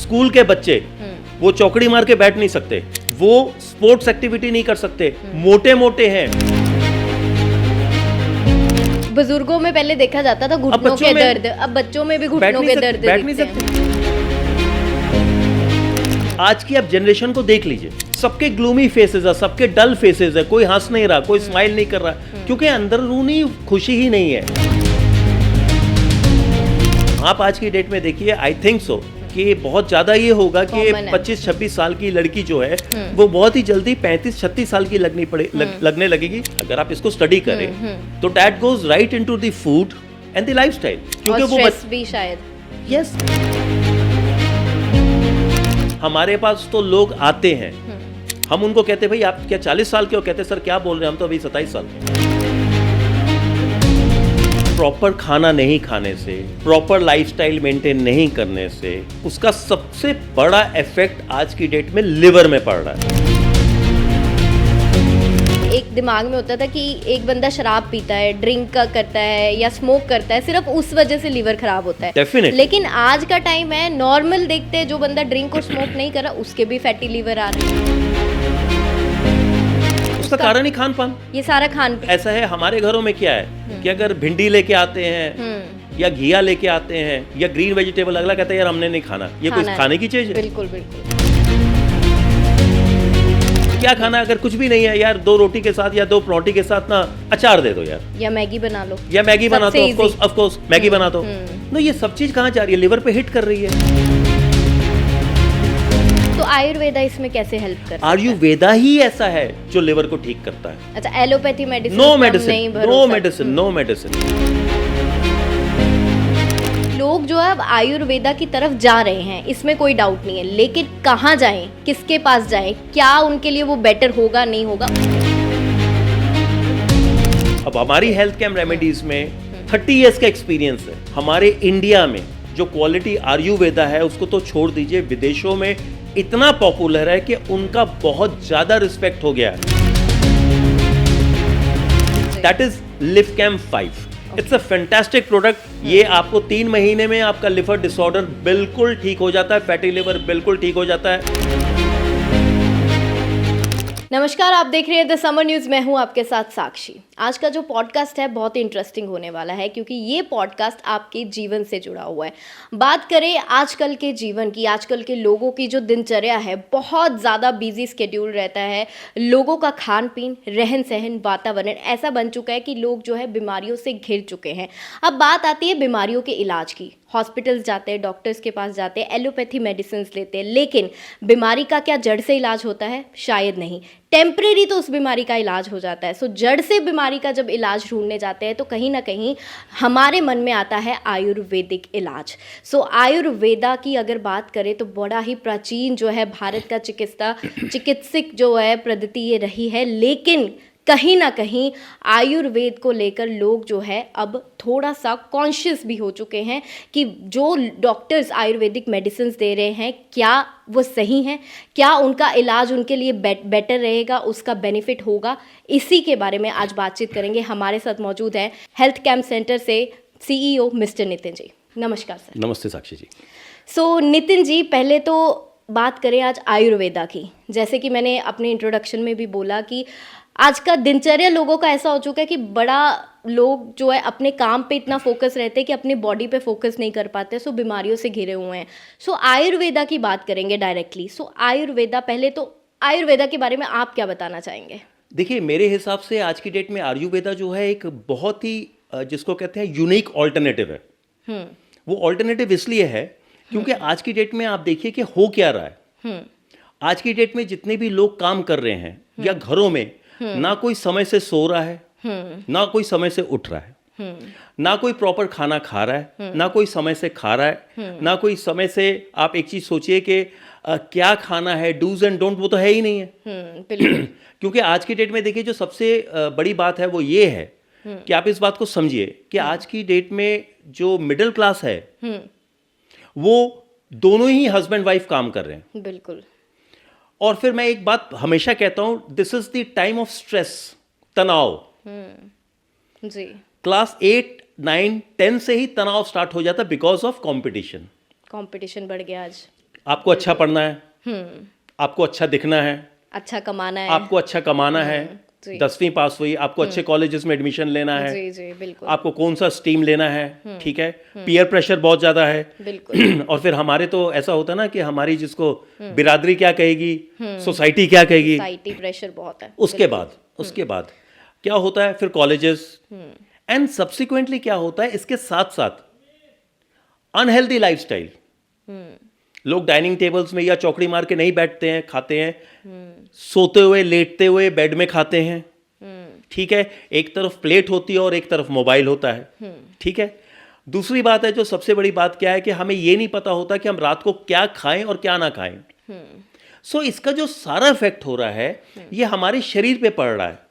School के बच्चे वो चौकड़ी मार के बैठ नहीं सकते, वो स्पोर्ट्स एक्टिविटी नहीं कर सकते, मोटे मोटे हैं। बुजुर्गों में पहले देखा जाता था घुटनों के दर्द, अब बच्चों में भी घुटनों के दर्द बैठ नहीं सकते। आज की आप जनरेशन को देख लीजिए, सबके ग्लूमी फेसेस है, सबके डल फेसेस है, कोई हंस नहीं रहा, कोई स्माइल नहीं कर रहा, क्योंकि अंदरूनी खुशी ही नहीं है। आप आज की डेट में देखिए, आई थिंक सो कि बहुत ज्यादा ये होगा कि 25-26 साल की लड़की जो है वो बहुत ही जल्दी 35-36 साल की लगने लगेगी। अगर आप इसको स्टडी करें तो that goes right into the food and the lifestyle, क्योंकि वो भी शायद यस हमारे पास तो लोग आते हैं, हम उनको कहते हैं भाई आप क्या 40 साल के हो, कहते सर क्या बोल रहे हैं, हम तो अभी 27 साल के। प्रॉपर खाना नहीं खाने से, प्रॉपर लाइफस्टाइल मेंटेन नहीं करने से उसका सबसे बड़ा इफेक्ट आज की डेट में लिवर में पड़ रहा है। एक दिमाग में होता था कि एक बंदा शराब पीता है, ड्रिंक करता है या स्मोक करता है, सिर्फ उस वजह से लिवर खराब होता है। डेफिनेटली। लेकिन आज का टाइम है, नॉर्मल देखते हैं, जो बंदा ड्रिंक और स्मोक नहीं कर रहा उसके भी फैटी लिवर आ रहे हैं। उसका कारण ही खान पान, ये सारा खान पान ऐसा है। हमारे घरों में क्या है कि अगर भिंडी लेके आते हैं या घिया लेके आते हैं या ग्रीन वेजिटेबल, अगला कहता है यार हमने नहीं खाना, ये कोई खाने की चीज है? बिल्कुल बिल्कुल। क्या खाना? अगर कुछ भी नहीं है यार, 2 रोटी के साथ या 2 परोठी के साथ ना अचार दे दो यार, या मैगी बना लो, या मैगी बना दो, ऑफ कोर्स मैगी बना दो। नो, ये सब चीज कहाँ जा रही है? लिवर पे हिट कर रही है। तो आयुर्वेदा इसमें कैसे हेल्प करता है? आयुर्वेदा ही ऐसा है जो लिवर को ठीक करता है। अच्छा, allopathy medicine no medicine, no medicine, no medicine. लोग जो है अब आयुर्वेदा की तरफ जा रहे हैं, इसमें कोई डाउट नहीं है, लेकिन कहाँ जाएं, किसके पास जाएं, क्या उनके लिए वो बेटर होगा नहीं होगा? अब हमारी हेल्थ कैम्प रेमेडीज में 30 इयर्स का एक्सपीरियंस है। हमारे इंडिया में जो क्वालिटी आयुर्वेदा है उसको तो छोड़ दीजिए, विदेशों में इतना पॉपुलर है कि उनका बहुत ज्यादा रिस्पेक्ट हो गया है। That is LiveCam 5। It's a fantastic product. ये आपको 3 महीने में आपका लिवर डिसऑर्डर बिल्कुल ठीक हो जाता है, फैटी लिवर बिल्कुल ठीक हो जाता है। नमस्कार, आप देख रहे हैं द समर न्यूज़, मैं हूं आपके साथ साक्षी। आज का जो पॉडकास्ट है बहुत इंटरेस्टिंग होने वाला है, क्योंकि ये पॉडकास्ट आपके जीवन से जुड़ा हुआ है। बात करें आजकल के जीवन की, आजकल के लोगों की जो दिनचर्या है, बहुत ज़्यादा बिजी स्केड्यूल रहता है। लोगों का खान पीन, रहन सहन, वातावरण ऐसा बन चुका है कि लोग जो है बीमारियों से घिर चुके हैं। अब बात आती है बीमारियों के इलाज की। हॉस्पिटल्स जाते हैं, डॉक्टर्स के पास जाते हैं, एलोपैथी मेडिसिन लेते हैं, लेकिन बीमारी का क्या जड़ से इलाज होता है? शायद नहीं। टेम्परेरी तो उस बीमारी का इलाज हो जाता है। सो जड़ से बीमारी का जब इलाज ढूंढने जाते हैं तो कहीं ना कहीं हमारे मन में आता है आयुर्वेदिक इलाज। सो आयुर्वेदा की अगर बात करें तो बड़ा ही प्राचीन जो है भारत का चिकित्सक जो है पद्धति ये रही है, लेकिन कहीं ना कहीं आयुर्वेद को लेकर लोग जो है अब थोड़ा सा कॉन्शियस भी हो चुके हैं कि जो डॉक्टर्स आयुर्वेदिक मेडिसिन दे रहे हैं क्या वो सही हैं, क्या उनका इलाज उनके लिए बेटर रहेगा, उसका बेनिफिट होगा। इसी के बारे में आज बातचीत करेंगे। हमारे साथ मौजूद है हेल्थ कैम्प सेंटर से CEO मिस्टर नितिन जी। नमस्कार सर। नमस्ते साक्षी जी। सो नितिन जी, पहले तो बात करें आज आयुर्वेदा की। जैसे कि मैंने अपने इंट्रोडक्शन में भी बोला कि आज का दिनचर्या लोगों का ऐसा हो चुका है कि बड़ा लोग जो है अपने काम पे इतना फोकस रहते हैं कि अपनी बॉडी पे फोकस नहीं कर पाते, सो बीमारियों से घिरे हुए हैं। सो आयुर्वेदा की बात करेंगे डायरेक्टली। सो आयुर्वेदा, पहले तो आयुर्वेदा के बारे में आप क्या बताना चाहेंगे? देखिए, मेरे हिसाब से आज की डेट में आयुर्वेदा जो है एक बहुत ही जिसको कहते हैं यूनिक ऑल्टरनेटिव है। वो ऑल्टरनेटिव इसलिए है क्योंकि आज की डेट में आप देखिए कि हो क्या रहा है। आज की डेट में जितने भी लोग काम कर रहे हैं या घरों में, ना कोई समय से सो रहा है, ना कोई समय से उठ रहा है, ना कोई प्रॉपर खाना खा रहा है, ना कोई समय से खा रहा है, ना कोई समय से, आप एक चीज सोचिए कि क्या खाना है, डूज एंड डोंट, वो तो है ही नहीं है। क्योंकि आज की डेट में देखिए जो सबसे बड़ी बात है वो ये है कि आप इस बात को समझिए कि आज की डेट में जो मिडिल क्लास है वो दोनों ही हस्बैंड वाइफ काम कर रहे हैं। बिल्कुल। और फिर मैं एक बात हमेशा कहता हूं, this is the time of stress, तनाव। जी। क्लास 8, 9, 10 से ही तनाव स्टार्ट हो जाता बिकॉज ऑफ कंपटीशन। कंपटीशन बढ़ गया आज। आपको अच्छा पढ़ना है, आपको अच्छा दिखना है, अच्छा कमाना है, आपको अच्छा कमाना है, जी 10वीं पास हुई, आपको अच्छे कॉलेजेस में एडमिशन लेना है, जी जी बिल्कुल आपको कौन सा स्ट्रीम लेना है, ठीक है। पीयर प्रेशर बहुत ज़्यादा है। बिल्कुल और फिर हमारे तो ऐसा होता है ना कि हमारी जिसको बिरादरी क्या कहेगी, सोसाइटी क्या कहेगी, सोसाइटी प्रेशर बहुत है। उसके बाद क्या होता है, फिर कॉलेजेस एंड सब्सिक्वेंटली क्या होता है, इसके साथ साथ अनहेल्दी लाइफस्टाइल। लोग डाइनिंग टेबल्स में या चौकड़ी मार के नहीं बैठते हैं, खाते हैं, सोते हुए लेटते हुए बेड में खाते हैं, ठीक है। एक तरफ प्लेट होती है और एक तरफ मोबाइल होता है, ठीक है। दूसरी बात है, जो सबसे बड़ी बात क्या है कि हमें ये नहीं पता होता कि हम रात को क्या खाएं और क्या ना खाएं। सो इसका जो सारा इफेक्ट हो रहा है ये हमारे शरीर पे पड़ रहा है।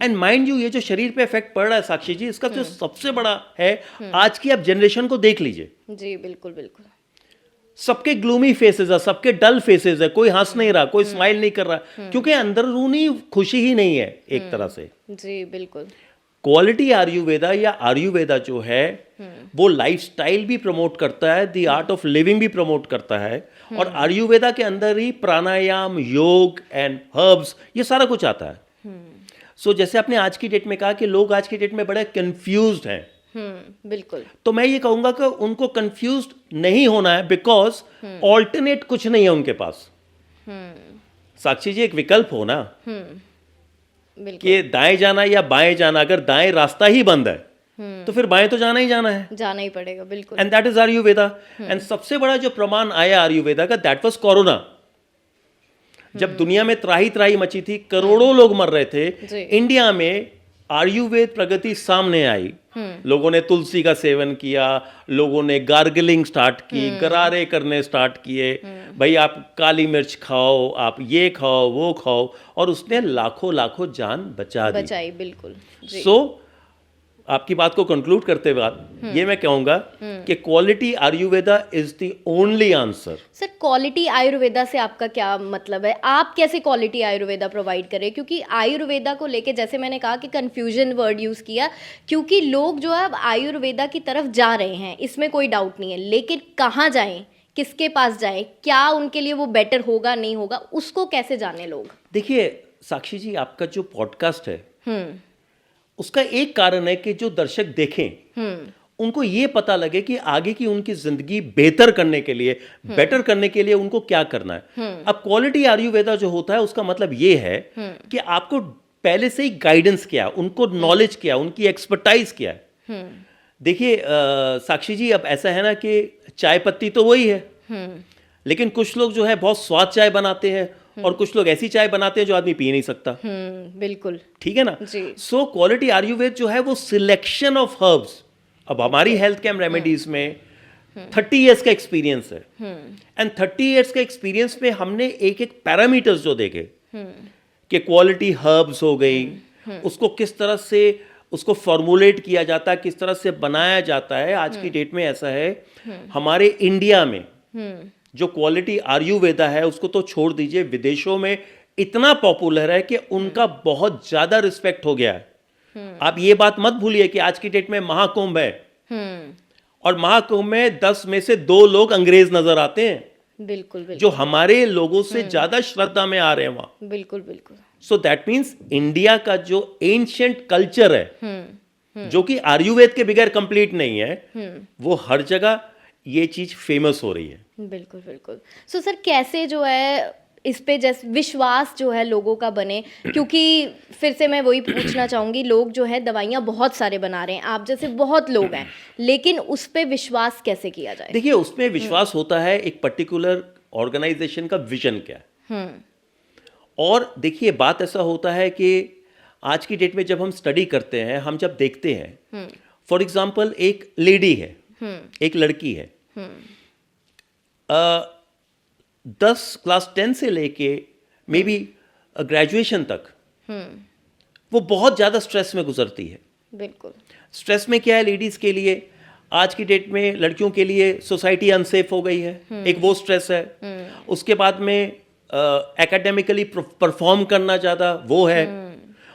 एंड माइंड यू, ये जो शरीर पे इफेक्ट पड़ रहा है साक्षी जी, इसका जो सबसे बड़ा है, आज की आप जनरेशन को देख लीजिए, जी बिल्कुल बिल्कुल सबके ग्लूमी फेसेस है, सबके डल फेसेस है, कोई हंस नहीं रहा, कोई स्माइल नहीं कर रहा, क्योंकि अंदरूनी खुशी ही नहीं है एक तरह से। जी बिल्कुल क्वालिटी आयुर्वेदा या आयुर्वेदा जो है वो लाइफस्टाइल भी प्रमोट करता है, द आर्ट ऑफ लिविंग भी प्रमोट करता है, और आयुर्वेदा के अंदर ही प्राणायाम, योग एंड हर्ब्स, ये सारा कुछ आता है। सो जैसे आपने आज की डेट में कहा कि लोग आज की डेट में बड़े कंफ्यूज्ड हैं, बिल्कुल तो मैं ये कहूंगा कि उनको कंफ्यूज्ड नहीं होना है, बिकॉज ऑल्टरनेट कुछ नहीं है उनके पास। साक्षी जी, एक विकल्प हो ना बिल्कुल कि दाएं जाना या बाएं जाना, अगर दाएं रास्ता ही बंद है तो फिर बाएं तो जाना ही जाना है, जाना ही पड़ेगा बिल्कुल। And that is Ayurveda. And सबसे बड़ा जो प्रमाण आया आयुर्वेदा का, दैट वाज कोरोना। जब दुनिया में त्राही त्राही मची थी, करोड़ों लोग मर रहे जी। थे, इंडिया में आयुर्वेद प्रगति सामने आई। लोगों ने तुलसी का सेवन किया, लोगों ने गार्गलिंग स्टार्ट की, गरारे करने स्टार्ट किए, भाई आप काली मिर्च खाओ, आप ये खाओ वो खाओ, और उसने लाखों लाखों जान बचाई बिल्कुल जी। सो आपकी बात को कंक्लूड करते बाद ये मैं कहूंगा कि quality Ayurveda is the only answer. Sir quality Ayurveda से आपका क्या मतलब है? आप कैसे क्वालिटी आयुर्वेदा प्रोवाइड करें? क्योंकि आयुर्वेदा को लेके जैसे मैंने कहा कि कंफ्यूजन वर्ड यूज़ किया, क्योंकि लोग जो है अब आयुर्वेदा की तरफ जा रहे हैं, इसमें कोई डाउट नहीं है, लेकिन कहाँ जाएं, किसके पास जाएं, क्या उनके लिए वो बेटर होगा नहीं होगा, उसको कैसे जाने लोग? देखिए साक्षी जी, आपका जो पॉडकास्ट है उसका एक कारण है कि जो दर्शक देखें उनको ये पता लगे कि आगे की उनकी जिंदगी बेहतर करने के लिए, बेटर करने के लिए उनको क्या करना है। अब क्वालिटी आयुर्वेदा जो होता है उसका मतलब ये है कि आपको पहले से ही गाइडेंस किया, उनको नॉलेज किया, उनकी एक्सपर्टाइज किया है। देखिए साक्षी जी, अब ऐसा है ना कि चाय पत्ती तो वही है, लेकिन कुछ लोग जो है बहुत स्वाद चाय बनाते हैं और कुछ लोग ऐसी चाय बनाते हैं जो आदमी पी नहीं सकता। बिल्कुल ठीक है ना। जी। सो क्वालिटी आयुर्वेद जो है वो सिलेक्शन ऑफ हर्ब्स। अब हमारी हेल्थ केयर रेमेडीज में 30 इयर्स का एक्सपीरियंस है, एंड 30 इयर्स का एक्सपीरियंस में हमने एक एक पैरामीटर्स जो देखे कि क्वालिटी हर्ब्स हो गई, उसको किस तरह से उसको फॉर्मुलेट किया जाता है, किस तरह से बनाया जाता है। आज की डेट में ऐसा है हमारे इंडिया में जो क्वालिटी आयुर्वेदा है उसको तो छोड़ दीजिए, विदेशों में इतना पॉपुलर है कि उनका बहुत ज्यादा रिस्पेक्ट हो गया है। आप ये बात मत भूलिए कि आज की डेट में महाकुंभ है और महाकुंभ में 10 में से 2 लोग अंग्रेज नजर आते हैं, बिल्कुल बिल्कुल, जो हमारे लोगों से ज्यादा श्रद्धा में आ रहे हैं वहां। बिल्कुल बिल्कुल। सो दैट मीन्स इंडिया का जो एंशिएंट कल्चर है जो कि आयुर्वेद के बगैर कंप्लीट नहीं है, वो हर जगह ये चीज फेमस हो रही है। बिल्कुल बिल्कुल। सो सर कैसे जो है इस पे जैसे विश्वास जो है लोगों का बने, क्योंकि फिर से मैं वही पूछना चाहूँगी, लोग जो है दवाइयाँ बहुत सारे बना रहे हैं, आप जैसे बहुत लोग हैं, लेकिन उस पे विश्वास कैसे किया जाए? देखिए उसमें विश्वास होता है एक पर्टिकुलर ऑर्गेनाइजेशन का विजन क्या है। और देखिए बात ऐसा होता है कि आज की डेट में जब हम स्टडी करते हैं, हम जब देखते हैं, फॉर एग्जाम्पल एक लेडी है, एक लड़की है, 10 से लेके मे बी ग्रेजुएशन तक वो बहुत ज़्यादा स्ट्रेस में गुजरती है। बिल्कुल। स्ट्रेस में क्या है लेडीज़ के लिए, आज की डेट में लड़कियों के लिए सोसाइटी अनसेफ हो गई है, एक वो स्ट्रेस है। उसके बाद में एकेडमिकली परफॉर्म करना ज़्यादा वो है।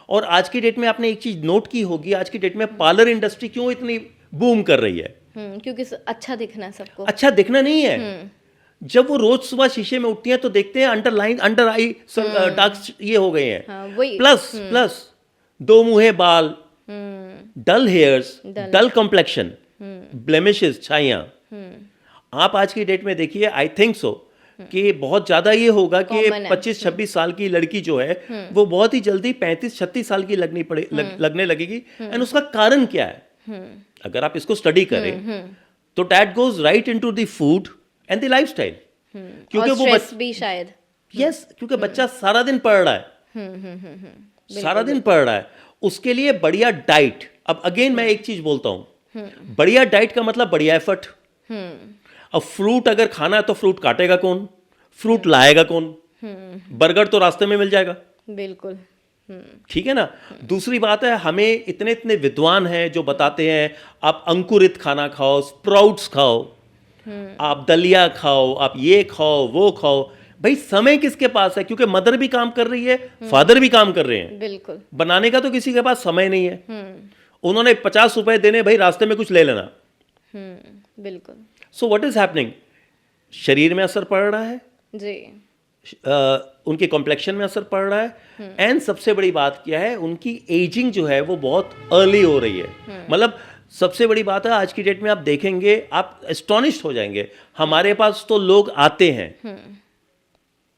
और आज की डेट में आपने एक चीज़ नोट की होगी, आज की डेट में पार्लर इंडस्ट्री क्यों इतनी बूम कर रही है? क्योंकि अच्छा दिखना है सबको। अच्छा दिखना नहीं है, जब वो रोज सुबह शीशे में उठती हैं तो देखते हैं अंडर आई डार्क ये हो गए हैं, हाँ, वही प्लस दो मुंहे बाल, डल हेयर्स, डल कॉम्प्लेक्शन, ब्लेमिशेस, छाइयां। आप आज की डेट में देखिए, आई थिंक सो कि बहुत ज्यादा ये होगा कि Common है। 25-26 साल की लड़की जो है वो बहुत ही जल्दी 35-36 साल की लगने लगेगी। एंड उसका कारण क्या है? अगर आप इसको स्टडी करें तो that goes right into the food and the lifestyle. क्योंकि और वो स्ट्रेस भी शायद। यस, क्योंकि बच्चा सारा दिन पढ़ रहा है, सारा दिन पढ़ रहा है, उसके लिए बढ़िया डाइट। अब अगेन मैं एक चीज बोलता हूं, बढ़िया डाइट का मतलब बढ़िया एफर्ट। अब फ्रूट अगर खाना है तो फ्रूट काटेगा कौन, फ्रूट लाएगा कौन? बर्गर तो रास्ते में मिल जाएगा। बिल्कुल। ठीक है ना। दूसरी बात है, हमें इतने इतने विद्वान हैं जो बताते हैं आप अंकुरित खाना खाओ, स्प्राउट्स खाओ, आप दलिया खाओ, आप ये खाओ वो खाओ। भाई समय किसके पास है? क्योंकि मदर भी काम कर रही है, फादर भी काम कर रहे हैं, बिल्कुल। बनाने का तो किसी के पास समय नहीं है। उन्होंने 50 रुपए देने, भाई रास्ते में कुछ ले लेना। बिल्कुल। So what is happening? शरीर में असर पड़ रहा है जी। उनके कॉम्प्लेक्शन में असर पड़ रहा है। एंड सबसे बड़ी बात क्या है, उनकी एजिंग जो है वो बहुत अर्ली हो रही है। मतलब सबसे बड़ी बात है, आज की डेट में आप देखेंगे, आप एस्टॉनिश्ड हो जाएंगे। हमारे पास तो लोग आते हैं,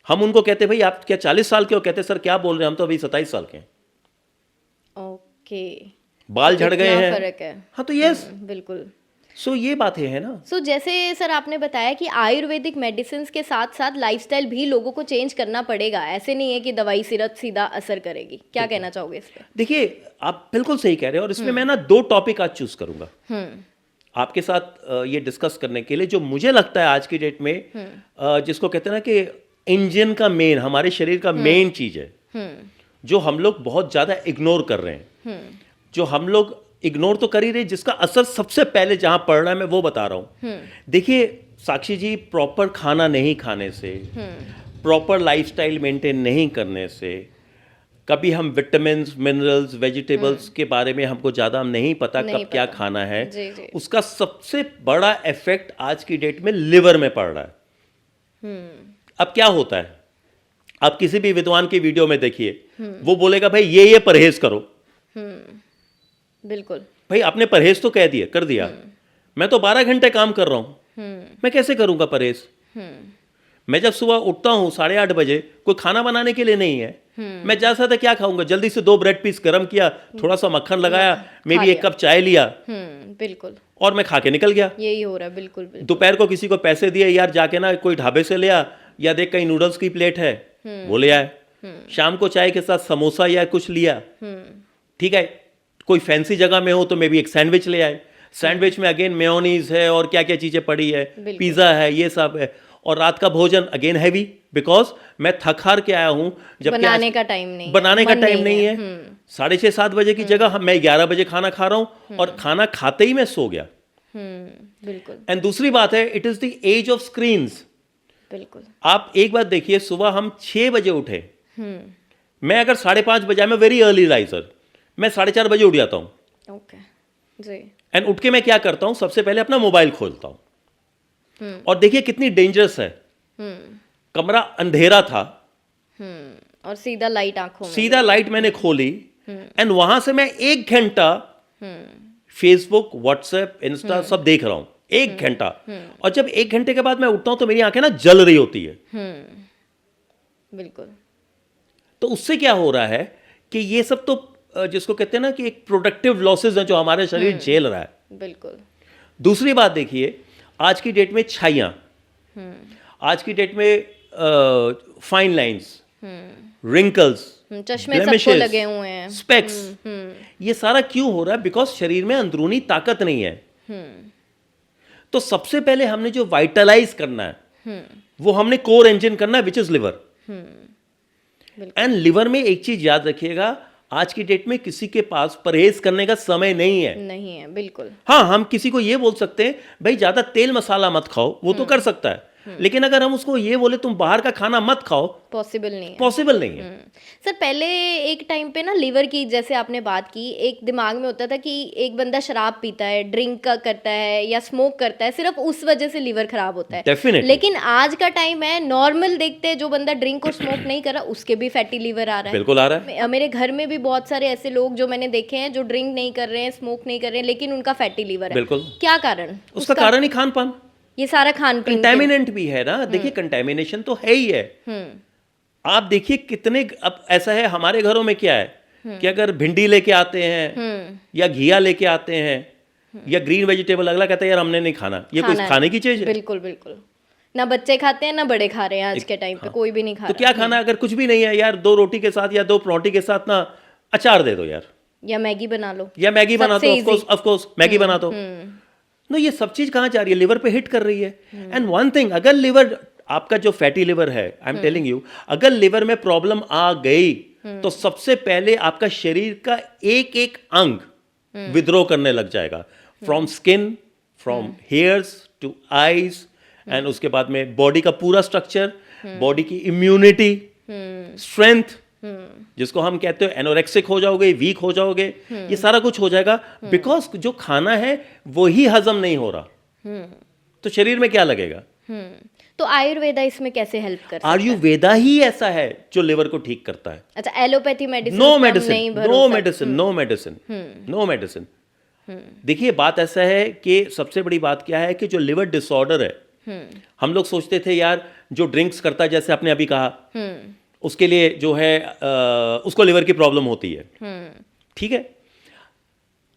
हम उनको कहते हैं भाई आप क्या 40 साल के हो? कहते सर क्या बोल रहे हैं, हम तो अभी 27 साल के हैं। ओके। बाल झड़ गए हैं। फर्क है। हाँ तो यस, बिल्कुल। सो ये बातें हैं ना। सो जैसे सर आपने बताया कि आयुर्वेदिक मेडिसिन के साथ साथ लाइफस्टाइल भी लोगों को चेंज करना पड़ेगा, ऐसे नहीं है कि दवाई सिर्फ सीधा असर करेगी। क्या कहना चाहोगे इस पे? देखिए आप बिल्कुल सही कह रहे हैं, और इसमें मैं ना 2 टॉपिक आज चूज करूंगा आपके साथ ये डिस्कस करने के लिए, जो मुझे लगता है आज की डेट में जिसको कहते हैं ना कि इंजन का मेन, हमारे शरीर का मेन चीज है, जो हम लोग बहुत ज्यादा इग्नोर कर रहे हैं। जो हम लोग इग्नोर तो कर ही रहे, जिसका असर सबसे पहले जहां पड़ रहा है मैं वो बता रहा हूं। देखिए साक्षी जी, प्रॉपर खाना नहीं खाने से, प्रॉपर लाइफस्टाइल मेंटेन नहीं करने से, कभी हम विटामिन, मिनरल्स, वेजिटेबल्स के बारे में हमको ज़्यादा हम नहीं पता कब क्या खाना है, जी। उसका सबसे बड़ा इफेक्ट आज की डेट में लिवर में पड़ रहा है। अब क्या होता है, आप किसी भी विद्वान की वीडियो में देखिए, वो बोलेगा भाई ये परहेज करो। बिल्कुल। भाई आपने परहेज तो कह दिया, कर दिया, मैं तो 12 घंटे काम कर रहा हूं, मैं कैसे करूंगा परहेज? मैं जब सुबह उठता हूं 8:30 बजे, कोई खाना बनाने के लिए नहीं है, मैं जा सकता क्या खाऊंगा, जल्दी से 2 ब्रेड पीस गरम किया, थोड़ा सा मक्खन लगाया, मे भी 1 कप चाय लिया, बिल्कुल, और मैं खा के निकल गया। यही हो रहा है। बिल्कुल। दोपहर को किसी को पैसे दिए, यार जाके ना कोई ढाबे से ले आ, या देख कहीं नूडल्स की प्लेट है वो ले आए, शाम को चाय के साथ समोसा या कुछ लिया, ठीक है, कोई फैंसी जगह में हो तो मे भी एक सैंडविच ले आए, सैंडविच में अगेन मेयोनीज है और क्या क्या चीजें पड़ी है, पिज्जा है, ये सब है, और रात का भोजन अगेन हैवी, बिकॉज मैं थक हार के आया हूं, जब बनाने का टाइम नहीं, बनाने का टाइम नहीं है। 6:30-7 बजे की जगह मैं 11 बजे खाना खा रहा हूं, और खाना खाते ही मैं सो गया। बिल्कुल। एंड दूसरी बात है, it is the age of screens. बिल्कुल। आप एक बात देखिए, सुबह हम 6 बजे उठे, मैं अगर 5:30 बजे, मैं वेरी अर्ली राइजर, मैं 4:30 बजे उठ जाता हूं। Okay ji. एंड उठ के मैं क्या करता हूं, सबसे पहले अपना मोबाइल खोलता हूं, और देखिए कितनी डेंजरस है, कमरा अंधेरा था, और सीधा लाइट आंखों में, सीधा लाइट मैंने खोली, एंड वहां से मैं 1 घंटा फेसबुक, व्हाट्सएप, इंस्टा सब देख रहा हूं, 1 घंटा। और जब 1 घंटे के बाद मैं उठता हूं तो मेरी आंखें ना जल रही होती है। बिल्कुल। तो उससे क्या हो रहा है कि ये सब तो जिसको कहते हैं ना कि एक प्रोडक्टिव लॉसेज है जो हमारे शरीर झेल रहा है। बिल्कुल। दूसरी बात देखिए, आज की डेट में छाइयां, आज की डेट में फाइन लाइंस, रिंकल्स, चश्मे सबको लगे हुए हैं, स्पेक्स, ये सारा क्यों हो रहा है? बिकॉज शरीर में अंदरूनी ताकत नहीं है। तो सबसे पहले हमने जो वाइटलाइज करना है वो हमने कोर इंजन करना है, which is liver. And liver में एक चीज याद रखिएगा, आज की डेट में किसी के पास परहेज करने का समय नहीं है। बिल्कुल। हाँ, हम किसी को ये बोल सकते हैं भाई ज्यादा तेल मसाला मत खाओ, वो तो कर सकता है, लेकिन अगर हम उसको ये बोले तुम बाहर का खाना मत खाओ, पॉसिबल नहीं है। पॉसिबल नहीं है। सर पहले एक टाइम पे ना लिवर की जैसे आपने बात की, एक दिमाग में होता था कि एक बंदा शराब पीता है, ड्रिंक करता है या स्मोक करता है, सिर्फ उस वजह से लिवर खराब होता है। Definitely. लेकिन आज का टाइम है, नॉर्मल देखते हैं, जो बंदा ड्रिंक और स्मोक नहीं कर रहा उसके भी फैटी लिवर आ रहा है। बिल्कुल आ रहा है। मेरे घर में भी बहुत सारे ऐसे लोग जो मैंने देखे हैं जो ड्रिंक नहीं कर रहे हैं, स्मोक नहीं कर रहे हैं, लेकिन उनका फैटी लिवर है। बिल्कुल। क्या कारण? उसका कारण ही खान पान, ये सारा खान पीन कंटेमिनेंट भी है ना। देखिए कंटेमिनेशन तो है ही है। आप देखिए कितने, अब ऐसा है हमारे घरों में क्या है कि अगर भिंडी लेके आते हैं या घिया लेके आते हैं या ग्रीन वेजिटेबल, अगला कहता है यार हमने नहीं खाना, ये कोई खाने की चीज है? बिल्कुल बिल्कुल। ना बच्चे खाते हैं ना बड़े खा रहे हैं आज के टाइम पे, कोई भी नहीं खा तो रहा। क्या खाना? अगर कुछ भी नहीं है यार, 2 रोटी के साथ या 2 परोठी के साथ ना अचार दे दो यार, या मैगी बना लो, या मैगी बना दो, सबसे ऑफ कोर्स मैगी बना दो। नो, ये सब चीज कहाँ जा रही है? लिवर पे हिट कर रही है। एंड वन थिंग, अगर लिवर आपका जो फैटी लिवर है, आई एम टेलिंग यू, अगर लिवर में प्रॉब्लम आ गई तो सबसे पहले आपका शरीर का एक एक अंग विद्रोह करने लग जाएगा, from skin, from hairs two eyes, and उसके बाद में बॉडी का पूरा स्ट्रक्चर, बॉडी की इम्यूनिटी, स्ट्रेंथ, जिसको हम कहते हैं एनोरेक्सिक हो जाओगे, वीक हो जाओगे, ये सारा कुछ हो जाएगा, बिकॉज जो खाना है वो ही हजम नहीं हो रहा। तो शरीर में क्या लगेगा? तो आयुर्वेदा इसमें कैसे हेल्प कर सकता है? आयुर्वेदा ही ऐसा है जो लिवर को ठीक करता है। अच्छा, एलोपैथी मेडिसिन नो पे हम मेडिसिन, नहीं नो भरोसा। Medicine, no medicine, no medicine. देखिए बात ऐसा है कि सबसे बड़ी बात क्या है कि जो लिवर डिसऑर्डर है, हम लोग सोचते थे यार जो ड्रिंक्स करता है, जैसे आपने अभी कहा, उसके लिए जो है उसको लिवर की प्रॉब्लम होती है। ठीक है,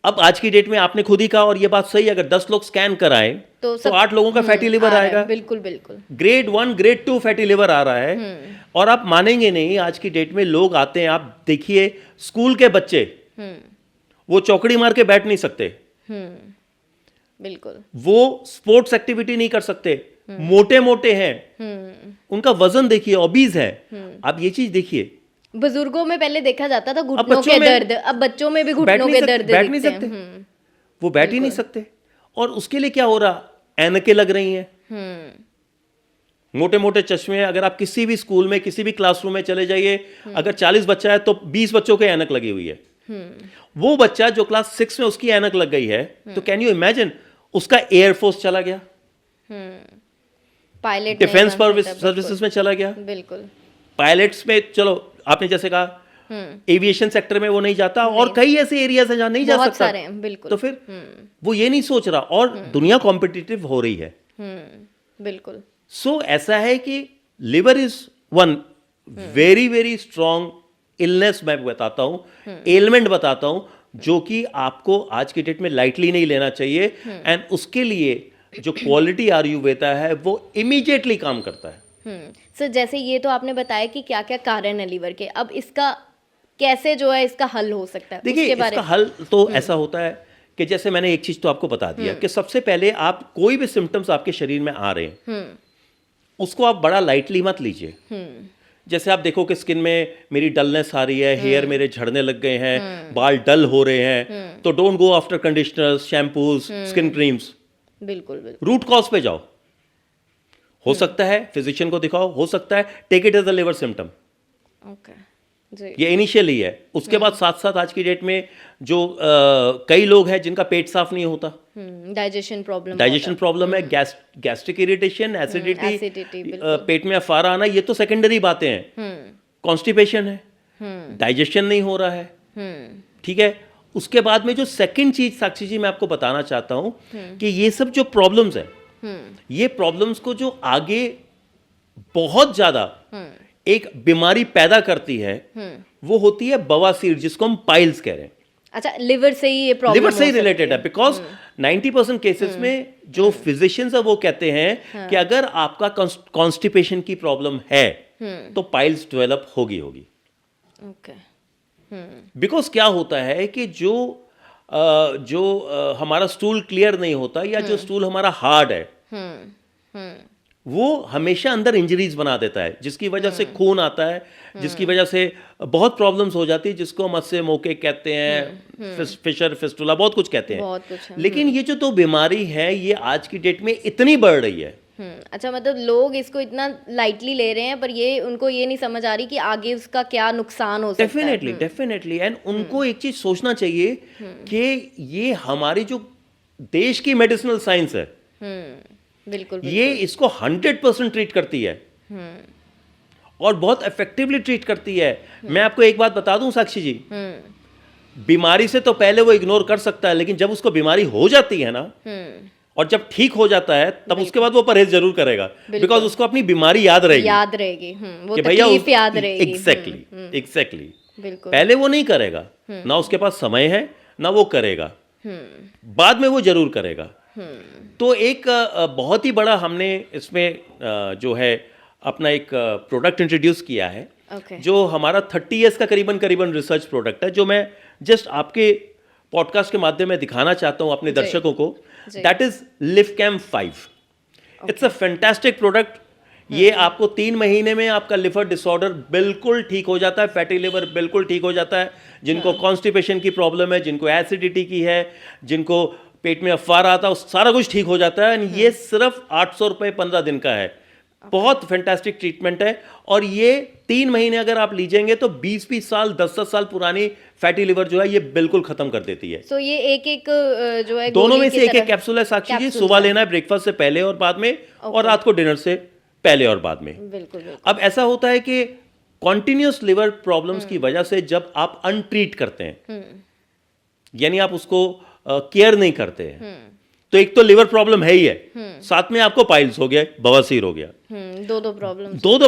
अब आज की डेट में आपने खुद ही कहा, और ये बात सही है, अगर 10 लोग स्कैन कराएं तो 8 लोगों का फैटी लिवर आ रहा है, आएगा। बिल्कुल बिल्कुल। ग्रेड 1 ग्रेड 2 फैटी लिवर आ रहा है। और आप मानेंगे नहीं, आज की डेट में लोग आते हैं, आप देखिए स्कूल के बच्चे, वो चौकड़ी मार के बैठ नहीं सकते, बिल्कुल, वो स्पोर्ट्स एक्टिविटी नहीं कर सकते, मोटे मोटे हैं, उनका वजन देखिए, ओबीज है। आप ये चीज देखिए, बुजुर्गों में पहले देखा जाता था घुटनों बच्चों के में दर्द, अब बच्चों में भी घुटनों के दर्द बैठ नहीं दिखते सकते, हैं। वो बैठ ही नहीं सकते। और उसके लिए क्या हो रहा? ऐनकें लग रही हैं, मोटे मोटे चश्मे। अगर आप किसी भी स्कूल में, किसी भी क्लासरूम में चले जाइए, अगर 40 बच्चा है तो 20 बच्चों के ऐनक लगी हुई है। वो बच्चा जो क्लास 6 में उसकी ऐनक लग गई है, तो कैन यू इमेजिन, उसका एयरफोर्स चला गया, पायलट डिफेंस सर्विसेज में चला गया, बिल्कुल, पायलट्स में, चलो आपने जैसे कहा एविएशन सेक्टर में वो नहीं जाता, और कई ऐसे एरियाज हैं जहां नहीं जा बहुत सकता। सारे हैं, बिल्कुल। तो फिर वो ये नहीं सोच रहा, और दुनिया कॉम्पिटिटिव हो रही है। बिल्कुल। सो ऐसा है कि liver is one very very strong illness, मैं बताता हूं, एलिमेंट बताता हूं, जो कि आपको आज की डेट में लाइटली नहीं लेना चाहिए। एंड उसके लिए जो क्वालिटी आयुर्वेदा है वो इमीडिएटली काम करता है। सर जैसे ये तो आपने बताया कि क्या क्या कारण है लिवर के, अब इसका कैसे जो है इसका हल हो सकता है? देखिए इसका हल तो ऐसा होता है कि जैसे मैंने एक चीज तो आपको बता दिया कि सबसे पहले आप कोई भी सिम्टम्स आपके शरीर में आ रहे हैं, उसको आप बड़ा लाइटली मत लीजिए। जैसे आप देखो कि स्किन में मेरी डलनेस आ रही है, हेयर मेरे झड़ने लग गए हैं, बाल डल हो रहे हैं, तो don't go after conditioners, shampoos, skin creams. बिल्कुल बिल्कुल। रूट कॉज पे जाओ। हो सकता है फिजिशियन को दिखाओ, हो सकता है take it as a liver symptom. Okay जी। ये इनिशियली है। उसके बाद साथ साथ आज की डेट में जो कई लोग हैं जिनका पेट साफ नहीं होता, डाइजेशन प्रॉब्लम है, गैस्ट्रिक इरिटेशन, एसिडिटी, एसिडिटी, पेट में अफारा आना, ये तो सेकेंडरी बातें हैं। कॉन्स्टिपेशन है, डाइजेशन नहीं हो रहा है, ठीक है। उसके बाद में जो सेकंड चीज साक्षी जी मैं आपको बताना चाहता हूं कि ये सब जो प्रॉब्लम्स है, ये प्रॉब्लम्स को जो आगे बहुत ज्यादा एक बीमारी पैदा करती है, वो होती है बवासीर, जिसको हम पाइल्स कह रहे हैं। अच्छा, लिवर से ही ये प्रॉब्लम, लिवर से ही रिलेटेड है, बिकॉज 90% केसेस में जो फिजिशियंस है वो कहते हैं कि अगर आपका कॉन्स्टिपेशन की प्रॉब्लम है तो पाइल्स डेवलप होगी। ओके। बिकॉज क्या होता है कि जो हमारा स्टूल क्लियर नहीं होता, या जो स्टूल हमारा हार्ड है, वो हमेशा अंदर इंजरीज बना देता है, जिसकी वजह से खून आता है, जिसकी वजह से बहुत प्रॉब्लम्स हो जाती है, जिसको हम अस्से मोके कहते हैं, फिशर फिस्टुला, बहुत कुछ कहते हैं। बहुत कुछ है। लेकिन ये जो तो बीमारी है, ये आज की डेट में इतनी बढ़ रही है अच्छा, मतलब लोग इसको इतना लाइटली ले रहे हैं, पर ये उनको ये नहीं समझ आ रही कि आगे उसका क्या नुकसान हो सकता है। Definitely definitely. एंड उनको एक चीज सोचना चाहिए कि ये हमारी जो देश की मेडिसिनल साइंस है, बिल्कुल ये इसको 100% ट्रीट करती है और बहुत इफेक्टिवली ट्रीट करती है। मैं आपको एक बात बता दूं साक्षी जी, बीमारी से तो पहले वो इग्नोर कर सकता है, लेकिन जब उसको बीमारी हो जाती है ना, और जब ठीक हो जाता है, तब उसके बाद वो परहेज जरूर करेगा, बिकॉज उसको अपनी बीमारी याद रहेगी, वो कि भैया तकलीफ याद रहेगी। एग्जैक्टली बिल्कुल। पहले वो नहीं करेगा, ना उसके पास समय है, ना वो करेगा, बाद में वो जरूर करेगा। तो एक बहुत ही बड़ा हमने इसमें जो है अपना एक प्रोडक्ट इंट्रोड्यूस किया है, जो हमारा 30 इयर्स का करीबन रिसर्च प्रोडक्ट है, जो मैं जस्ट आपके पॉडकास्ट के माध्यम में दिखाना चाहता हूं अपने दर्शकों को। That is LiveCam 5। It's a fantastic product. ये आपको 3 महीने में आपका लिवर डिसऑर्डर बिल्कुल ठीक हो जाता है, फैटी लिवर बिल्कुल ठीक हो जाता है। जिनको कॉन्स्टिपेशन की प्रॉब्लम है, जिनको एसिडिटी की है, जिनको पेट में अफवार आता है, सारा कुछ ठीक हो जाता है। ये सिर्फ 800 रुपये 15 दिन का है। बहुत फैंटास्टिक ट्रीटमेंट है। और ये 3 महीने अगर आप लीजिएंगे तो 20-20 साल 10-10 साल पुरानी फैटी लिवर जो है ये बिल्कुल खत्म कर देती है। तो ये एक जो है दोनों में से एक कैप्सूल है साक्षी जी। सुबह लेना है ब्रेकफास्ट से पहले और बाद में, और रात को डिनर से पहले और बाद में। बिल्कुल। अब ऐसा होता है कि कॉन्टिन्यूस लिवर प्रॉब्लम्स की वजह से जब आप अनट्रीट करते हैं, यानी आप उसको केयर नहीं करते हैं, तो एक तो लिवर प्रॉब्लम है ही है, साथ में आपको पाइल्स हो गया, बवासीर हो गया, दो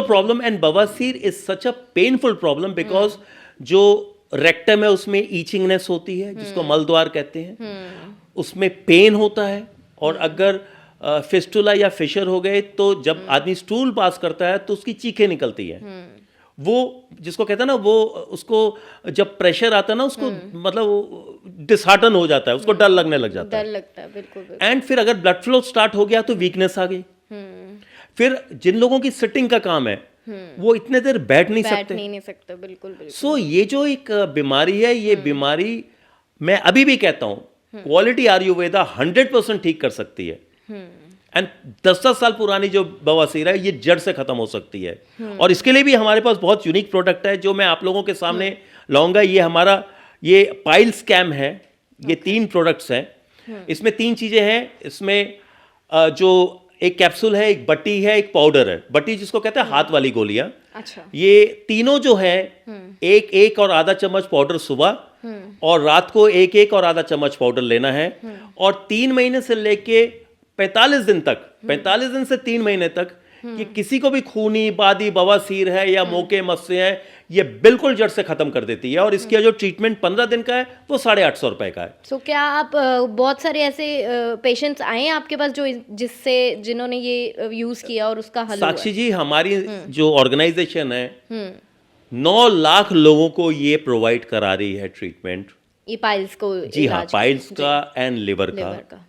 प्रॉब्लम। एंड बवासीर is such a painful problem because जो रेक्टम है उसमें ईचिंगनेस होती है, जिसको मलद्वार कहते हैं, उसमें पेन होता है। और अगर फिस्टुला या फिशर हो गए तो जब आदमी स्टूल पास करता है तो उसकी चीखें निकलती है। वो जिसको कहते हैं ना, वो उसको जब प्रेशर आता है ना, उसको मतलब डिसहार्टन हो जाता है, उसको डर लगने लग जाता है, डर लगता है। बिल्कुल। एंड फिर अगर ब्लड फ्लो स्टार्ट हो गया तो वीकनेस आ गई। फिर जिन लोगों की सिटिंग का काम है वो इतने देर बैठ नहीं सकते। बिल्कुल। सो ये जो एक बीमारी है, ये बीमारी मैं अभी भी कहता हूं क्वालिटी आयुर्वेदा 100% ठीक कर सकती है। एंड 10-10 साल पुरानी जो बवासीर है ये जड़ से खत्म हो सकती है। और इसके लिए भी हमारे पास बहुत यूनिक प्रोडक्ट है जो मैं आप लोगों के सामने लाऊंगा। ये हमारा ये पाइल स्कैम है। ये 3 प्रोडक्ट्स हैं। इसमें 3 चीजें हैं। इसमें जो एक कैप्सूल है, एक बट्टी है, एक पाउडर है। बट्टी जिसको कहते हैं हाथ वाली गोलियां। अच्छा। ये तीनों जो है एक और आधा चम्मच पाउडर सुबह और रात को एक और आधा चम्मच पाउडर लेना है। और 3 महीने से लेके 45 दिन तक, 45 दिन से 3 महीने तक कि किसी को भी खूनी बादी बवासीर है या मोके मस्से हैं, ये बिल्कुल जड़ से खत्म कर देती है। और इसका जो ट्रीटमेंट 15 दिन का है वो 850 रुपए का है। सो क्या आप बहुत सारे ऐसे पेशेंट्स आए हैं आपके पास जो जिन्होंने ये यूज किया और उसका हल हुआ? साक्षी जी, हमारी जो ऑर्गेनाइजेशन है 9 लाख लोगों को ये प्रोवाइड करा रही है ट्रीटमेंट। ये पाइल्स को? जी हाँ, पाइल्स का एंड लिवर का।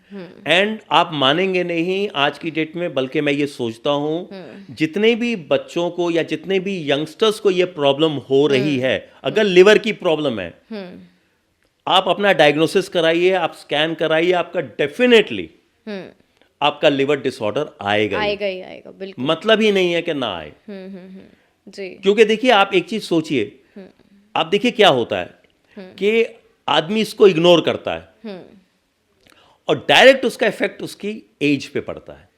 एंड आप मानेंगे नहीं, आज की डेट में बल्कि मैं ये सोचता हूं जितने भी बच्चों को या जितने भी यंगस्टर्स को ये प्रॉब्लम हो रही है, अगर लिवर की प्रॉब्लम है, आप अपना डायग्नोसिस कराइए, आप स्कैन कराइए, आपका डेफिनेटली आपका लिवर डिसऑर्डर आएगा ही आएगा। बिल्कुल। मतलब ही नहीं है कि ना आए। जी। क्योंकि देखिए, आप एक चीज सोचिए, आप देखिए क्या होता है कि आदमी इसको इग्नोर करता है और डायरेक्ट उसका इफेक्ट उसकी एज पे पड़ता है।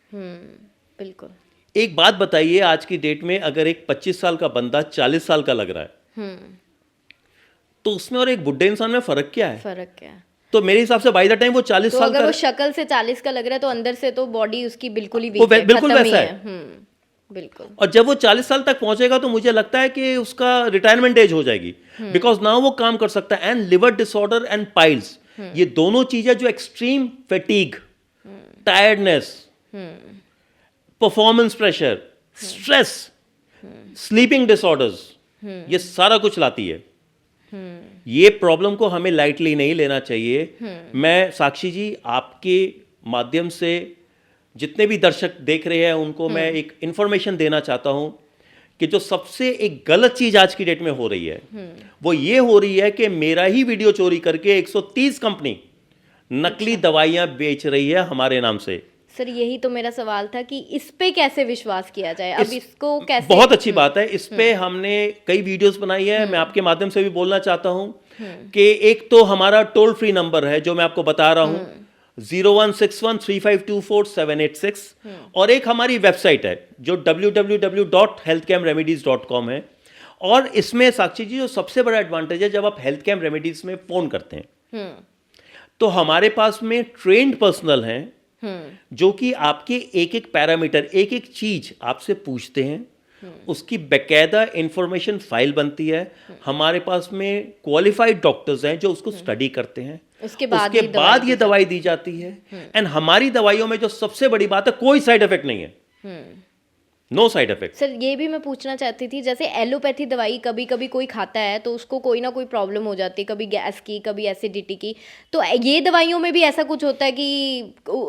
बिल्कुल। एक बात बताइए, आज की डेट में अगर एक 25 साल का बंदा 40 साल का लग रहा है तो उसमें और एक बुढ़े इंसान में फर्क क्या है? तो मेरे हिसाब से बाय द टाइम वो 40 साल अगर वो शक्ल से 40 का लग रहा है तो अंदर से तो बॉडी उसकी बिल्कुल ही वीक है, बिल्कुल वैसा है। बिल्कुल। और जब वो 40 साल तक पहुंचेगा तो मुझे लगता है कि उसका रिटायरमेंट एज हो जाएगी, बिकॉज नाउ वो काम कर सकता है। And liver disorder and piles, ये दोनों चीजें जो extreme fatigue, tiredness, performance pressure, stress, sleeping disorders, ये सारा कुछ लाती है। ये प्रॉब्लम को हमें लाइटली नहीं लेना चाहिए। मैं साक्षी जी आपके माध्यम से जितने भी दर्शक देख रहे हैं उनको मैं एक इंफॉर्मेशन देना चाहता हूं कि जो सबसे एक गलत चीज आज की डेट में हो रही है वो ये हो रही है कि मेरा ही वीडियो चोरी करके 130 कंपनी नकली दवाइयां बेच रही है हमारे नाम से। सर यही तो मेरा सवाल था कि इस पे कैसे विश्वास किया जाए, अब इसको कैसे। बहुत अच्छी बात है, इस पे हमने कई वीडियोस बनाई है, मैं आपके माध्यम से भी बोलना चाहता हूं कि एक तो हमारा टोल फ्री नंबर है जो मैं आपको बता रहा हूं 016135244786 और एक हमारी वेबसाइट है जो www.healthcamremedies.com है। और इसमें साक्षी जी जो सबसे बड़ा एडवांटेज है, जब आप हेल्थ कैम रेमेडीज में फोन करते हैं तो हमारे पास में ट्रेन्ड पर्सनल हैं जो कि आपके एक एक पैरामीटर, एक एक चीज आपसे पूछते हैं, उसकी बेकायदा इंफॉर्मेशन फाइल बनती है। हमारे पास में क्वालिफाइड डॉक्टर्स हैं जो उसको स्टडी करते हैं, उसके बाद ये दवाई दी जाती है। एंड हमारी दवाइयों में जो सबसे बड़ी बात है, कोई साइड इफेक्ट नहीं है, नो साइड इफेक्ट। सर ये भी मैं पूछना चाहती थी, जैसे एलोपैथी दवाई कभी कभी कोई खाता है तो उसको कोई ना कोई प्रॉब्लम हो जाती है, कभी गैस की, कभी एसिडिटी की, तो ये दवाइयों में भी ऐसा कुछ होता है कि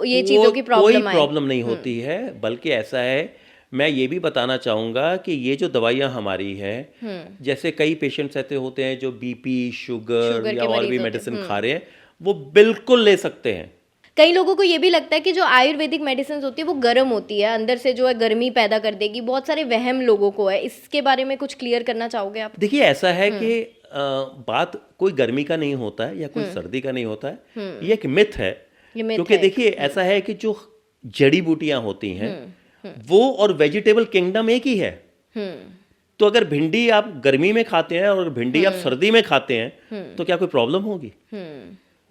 ये चीज़ों की प्रॉब्लम कोई प्रॉब्लम नहीं होती है, बल्कि ऐसा है, मैं ये भी बताना चाहूँगा कि ये जो दवाइयाँ हमारी है, जैसे कई पेशेंट्स ऐसे होते हैं जो बीपी, शुगर या और भी मेडिसिन खा रहे हैं, वो बिल्कुल ले सकते हैं। कई लोगों को ये भी लगता है कि जो आयुर्वेदिक मेडिसिन होती है वो गर्म होती है, अंदर से जो है गर्मी पैदा कर देगी, बहुत सारे वहम लोगों को है, इसके बारे में कुछ क्लियर करना चाहोगे आप? देखिए ऐसा है कि बात कोई गर्मी का नहीं होता है या कोई सर्दी का नहीं होता है, ये एक मिथ है। क्योंकि देखिए ऐसा है कि जो जड़ी बूटियां होती हैं वो और वेजिटेबल किंगडम एक ही है। तो अगर भिंडी आप गर्मी में खाते हैं और भिंडी आप सर्दी में खाते हैं तो क्या कोई प्रॉब्लम होगी?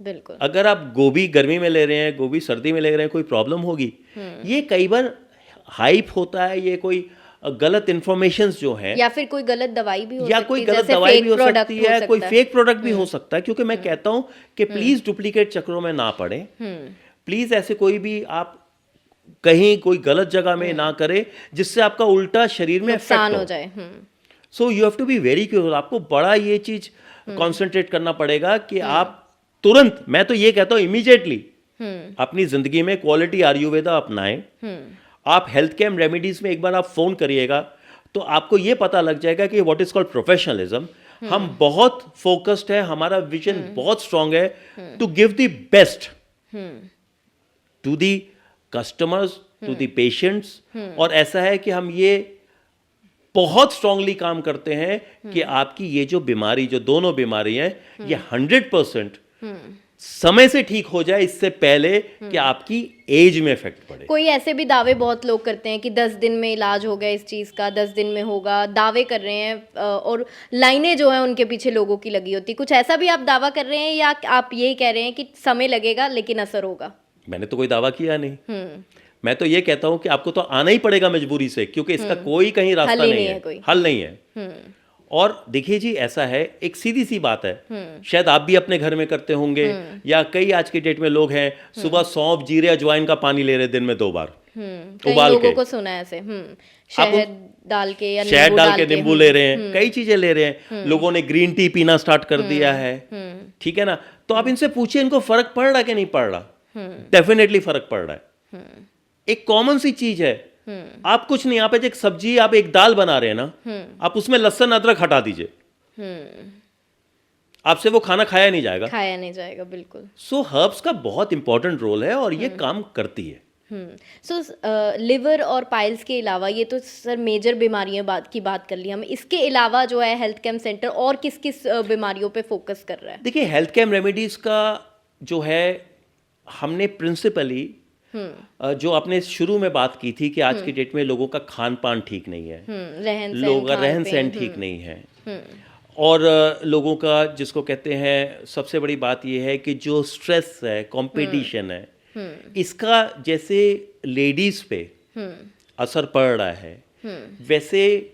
बिल्कुल। अगर आप गोभी गर्मी में ले रहे हैं, गोभी सर्दी में ले रहे हैं, कोई प्रॉब्लम होगी? ये कई बार हाइप होता है, ये कोई गलत इंफॉर्मेशन जो है, या फिर कोई गलत दवाई भी हो या कोई गलत दवाई भी हो सकती है, कोई फेक प्रोडक्ट भी हो सकता है। क्योंकि मैं कहता हूं कि प्लीज डुप्लीकेट चक्रों में ना पड़े, प्लीज ऐसे कोई भी आप कहीं कोई गलत जगह में ना करें जिससे आपका उल्टा शरीर में नुकसान हो जाए। So you have to be very careful. आपको बड़ा ये चीज कॉन्सेंट्रेट करना पड़ेगा कि आप तुरंत, मैं तो ये कहता हूं इमीडिएटली अपनी जिंदगी में क्वालिटी आयुर्वेदा अपनाएं। आप हेल्थ कैम रेमेडीज में एक बार आप फोन करिएगा तो आपको ये पता लग जाएगा कि व्हाट इज कॉल्ड प्रोफेशनलिज्म। हम बहुत फोकस्ड है, हमारा विजन बहुत स्ट्रांग है to give the best to the customers, to the patients. और ऐसा है कि हम ये बहुत स्ट्रांगली काम करते हैं कि आपकी ये जो बीमारी, जो दोनों बीमारी हैं, ये 100% समय से ठीक हो जाए, इससे पहले कि आपकी एज में इफेक्ट पड़े। कोई ऐसे भी दावे बहुत लोग करते हैं कि 10 दिन में इलाज हो गया इस चीज़ का, 10 दिन में होगा, दावे कर रहे हैं और लाइनें जो हैं उनके पीछे लोगों की लगी होती। कुछ ऐसा भी आप दावा कर रहे हैं या आप ये कह रहे हैं कि समय लगेगा लेकिन असर होगा? मैंने तो कोई दावा किया नहीं। मैं तो ये कहता हूं कि आपको तो आना ही पड़ेगा मजबूरी से, क्योंकि इसका कोई कहीं रास्ता नहीं है, हल नहीं है। और देखिए जी ऐसा है, एक सीधी सी बात है, शायद आप भी अपने घर में करते होंगे या कई आज की डेट में लोग हैं, सुबह सौंफ, जीरे, अजवाइन का पानी ले रहे दिन में 2 बार उबाल लोगों के। को सुना है ऐसे, शहद डाल के या शहद डाल के नींबू ले रहे हैं, कई चीजें ले रहे हैं। लोगों ने ग्रीन टी पीना स्टार्ट कर दिया है, ठीक है ना। तो आप इनसे पूछिए इनको फर्क पड़ रहा कि नहीं पड़ रहा? डेफिनेटली फर्क पड़ रहा है। एक कॉमन सी चीज है, आप कुछ नहीं, आप एक सब्जी, आप एक दाल बना रहे हैं ना, आप उसमें लहसुन अदरक हटा दीजिए, आपसे वो खाना खाया नहीं जाएगा, बिल्कुल। सो हर्ब्स का बहुत इंपॉर्टेंट रोल है और ये काम करती है। सो लिवर और पाइल्स के अलावा, ये तो सर मेजर बीमारियां की बात कर ली हम, इसके अलावा जो है हेल्थ कैम्प सेंटर और किस किस बीमारियों पे फोकस कर रहा है? देखिए हेल्थ कैम्प रेमेडीज का जो है, हमने प्रिंसिपली जो आपने शुरू में बात की थी कि आज की डेट में लोगों का खान पान ठीक नहीं है, लोगों का रहन सहन ठीक नहीं है, और लोगों का जिसको कहते हैं, सबसे बड़ी बात यह है कि जो स्ट्रेस है, कंपटीशन है, इसका जैसे लेडीज पे असर पड़ रहा है, वैसे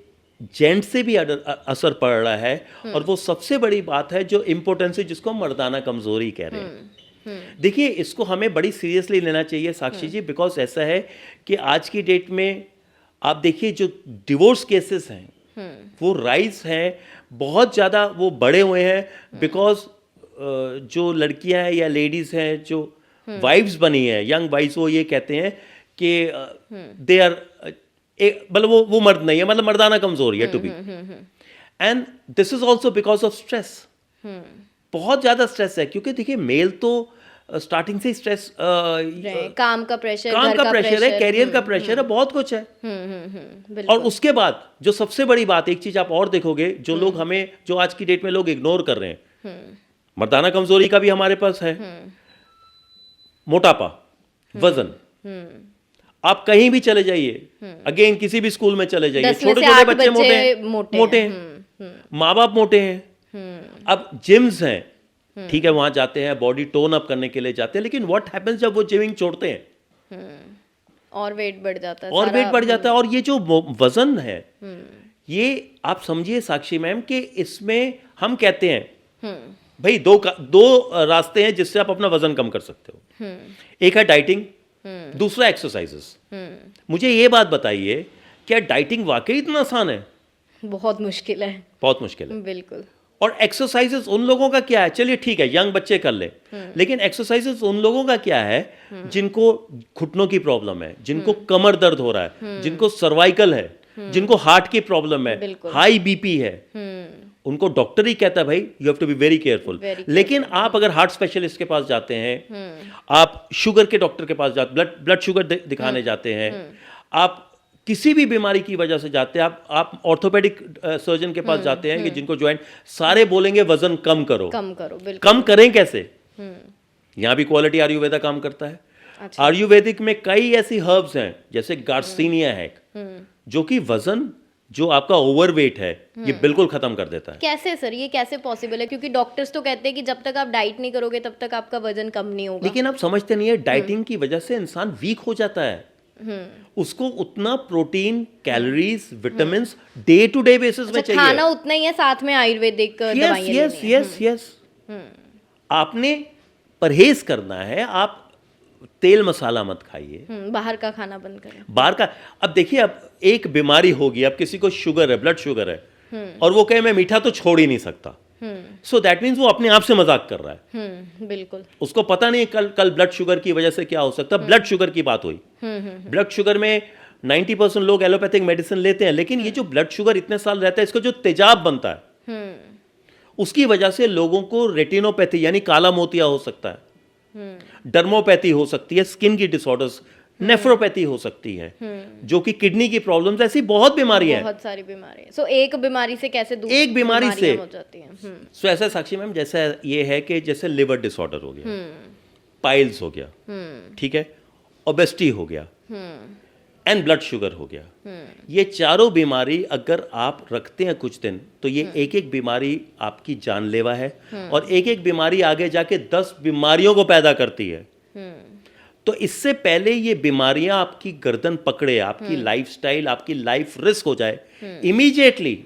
जेंट्स से भी असर पड़ रहा है। और वो सबसे बड़ी बात है जो इम्पोर्टेंस है, जिसको हम मर्दाना कमजोरी कह रहे हैं। देखिए इसको हमें बड़ी सीरियसली लेना चाहिए साक्षी जी, बिकॉज ऐसा है कि आज की डेट में आप देखिए जो डिवोर्स केसेस हैं वो राइज हैं, बहुत ज़्यादा वो बढ़े हुए हैं, बिकॉज जो लड़कियां हैं या लेडीज हैं जो वाइफ्स बनी हैं, यंग वाइफ्स, वो ये कहते हैं कि दे आर, मतलब वो मर्द नहीं है, मतलब मर्दाना कमजोरी है to be, and this is also because of stress. बहुत ज़्यादा स्ट्रेस है, क्योंकि देखिए मेल तो स्टार्टिंग से स्ट्रेस, काम का प्रेशर, काम घर का प्रेशर है, कैरियर का प्रेशर है, बहुत कुछ है। बिल्कुल। और उसके बाद जो सबसे बड़ी बात, एक चीज आप और देखोगे, जो लोग हमें, जो आज की डेट में लोग इग्नोर कर रहे हैं, मर्दाना कमजोरी का भी हमारे पास है, मोटापा, वजन। आप कहीं भी चले जाइए, अगेन किसी भी स्कूल में चले जाइए, 10 में छोटे से छोटे 8 बच्चे बच्चे मोटे हैं, माँ बाप मोटे हैं। अब जिम्स हैं, ठीक है, वहां जाते हैं, बॉडी टोन अप करने के लिए जाते हैं, लेकिन व्हाट हैपेंस जब वो जिमिंग छोड़ते हैं, और वेट बढ़ जाता है, और वेट बढ़ जाता है। और ये जो वजन है, ये आप समझिए साक्षी मैम कि इसमें हम कहते हैं भाई दो रास्ते हैं जिससे आप अपना वजन कम कर सकते हो। एक है डाइटिंग, दूसरा एक्सरसाइजेस। मुझे ये बात बताइए, क्या डाइटिंग वाकई इतना आसान है? बहुत मुश्किल है, बहुत मुश्किल है। बिल्कुल। और एक्सरसाइजेस उन लोगों का क्या है, चलिए ठीक है यंग बच्चे कर ले, लेकिन एक्सरसाइजेस उन लोगों का क्या है जिनको घुटनों की प्रॉब्लम है, जिनको कमर दर्द हो रहा है, जिनको सर्वाइकल है, जिनको हार्ट की प्रॉब्लम है, हाई बीपी है, उनको डॉक्टर ही कहता है भाई you have to be very careful. लेकिन आप अगर हार्ट स्पेशलिस्ट के पास जाते हैं, आप शुगर के डॉक्टर के पास जाते, ब्लड शुगर दिखाने जाते हैं, आप किसी भी बीमारी की वजह से जाते हैं, आप ऑर्थोपेडिक सर्जन के पास जाते हैं कि जिनको ज्वाइंट, सारे बोलेंगे वजन कम करो, बिल्कुल। कम करें कैसे? यहां भी क्वालिटी आयुर्वेदा काम करता है। अच्छा। आयुर्वेदिक में कई ऐसी हर्ब्स हैं, जैसे गार्सिनिया है, जो कि वजन जो आपका ओवरवेट है ये बिल्कुल खत्म कर देता है। कैसे सर, ये कैसे पॉसिबल है? क्योंकि डॉक्टर्स तो कहते हैं कि जब तक आप डाइट नहीं करोगे तब तक आपका वजन कम नहीं होगा। लेकिन आप समझते नहीं है, डाइटिंग की वजह से इंसान वीक हो जाता है। उसको उतना protein, calories, vitamin day to day basis में चाहिए। खाना उतना ही है, साथ में आयुर्वेदिक दवाइयां लेनी है। यस। आपने परहेज करना है, आप तेल मसाला मत खाइए, बाहर का खाना बंद करें। बाहर का, अब देखिए, अब एक बीमारी होगी, अब किसी को शुगर है, ब्लड शुगर है, और वो कहे मैं मीठा तो छोड़ ही नहीं सकता, सो दैट मीन्स वो अपने आप से मजाक कर रहा है। बिल्कुल। उसको पता नहीं कल ब्लड शुगर की वजह से क्या हो सकता है। ब्लड शुगर की बात हुई, ब्लड शुगर में 90% लोग एलोपैथिक मेडिसिन लेते हैं, लेकिन ये जो ब्लड शुगर इतने साल रहता है, इसका जो तेजाब बनता है, उसकी वजह से लोगों को रेटिनोपैथी यानी काला मोतिया हो सकता है, डर्मोपैथी हो सकती है, स्किन की डिसऑर्डर्स, नेफ्रोपैथी हो सकती है, जो कि किडनी की प्रॉब्लम्स, ऐसी बहुत बीमारियां हैं, बहुत सारी बीमारियां। सो एक बीमारी से कैसे दूसरी एक बीमारी से हो जाती हैं। सो ऐसा साक्षी मैम, जैसा ये है कि जैसे लिवर डिसऑर्डर हो गया, पाइल्स हो गया, ठीक है, ओबेसिटी हो गया, एंड ब्लड शुगर हो गया, ये चारों बीमारी अगर आप रखते हैं कुछ दिन, तो ये एक एक बीमारी आपकी जानलेवा है, और एक एक बीमारी आगे जाके 10 बीमारियों को पैदा करती है। तो इससे पहले ये बीमारियां आपकी गर्दन पकड़े, आपकी लाइफस्टाइल, आपकी लाइफ रिस्क हो जाए, immediately